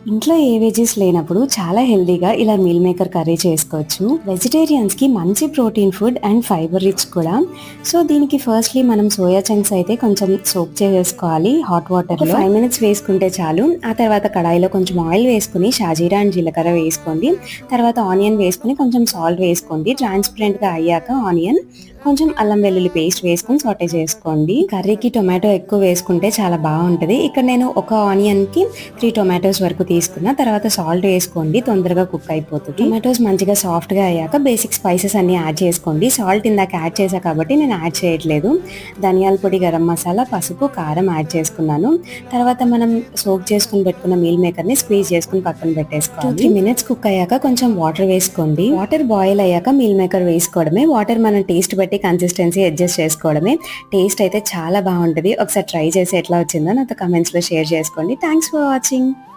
ఇంట్లో ఏ వెజెస్ లేనప్పుడు చాలా హెల్తీగా ఇలా మీల్ మేకర్ కర్రీ చేసుకోవచ్చు. వెజిటేరియన్స్‌కి మంచి protein food and fibre rich కూడా. సో, దీనికి ఫస్ట్‌లీ మనం సోయా చంక్స్ అయితే కొంచెం సోక్ చేసేసుకోవాలి హాట్ వాటర్‌లో. ఒక 5 మినిట్స్ వేసుకుంటే చాలు. ఆ తర్వాత కడాయిలో కొంచెం ఆయిల్ వేసుకొని షాజీరా అండ్ జీలకర్ర వేసుకోండి. తర్వాత ఆనియన్ వేసుకొని కొంచెం సాల్ట్ వేసుకోండి. ట్రాన్స్‌పరెంట్‌గా అయ్యాక ఆనియన్ కొంచెం అల్లం వెల్లుల్లి పేస్ట్ వేసుకొని సాటే చేసుకోండి. కర్రీకి టొమాటో ఎక్కువ వేసుకుంటే చాలా బాగుంటది. ఇక్కడ నేను ఒక ఆనియన్‌కి 3 టొమాటోస్ వరకు తీసుకున్న. తర్వాత సాల్ట్ వేసుకోండి, తొందరగా కుక్ అయిపోతుంది. టొమాటోస్ మంచిగా సాఫ్ట్‌గా అయ్యాక బేసిక్ స్పైసెస్ అన్నీ యాడ్ చేసుకోండి. సాల్ట్ ఇందాక యాడ్ చేశా కాబట్టి నేను యాడ్ చేయట్లేదు. ధనియాల పొడి, గరం మసాలా, పసుపు, కారం యాడ్ చేసుకున్నాను. తర్వాత మనం సోక్ చేసుకుని పెట్టుకున్న మీల్ మేకర్‌ని స్క్వీజ్ చేసుకుని పక్కన పెట్టేసుకోవాలి. 2-3 మినిట్స్ కుక్ అయ్యాక కొంచెం వాటర్ వేసుకోండి. వాటర్ బాయిల్ అయ్యాక మీల్ మేకర్ వేసుకోవడమే. వాటర్ మన టేస్ట్ బట్టి కన్సిస్టెన్సీ అడ్జస్ట్ చేసుకోవడమే. టేస్ట్ అయితే చాలా బాగుంటది. ఒకసారి ట్రై చేసి ఎట్లా వచ్చిందో నాతో కమెంట్స్‌లో షేర్ చేసుకోండి. Thanks for watching.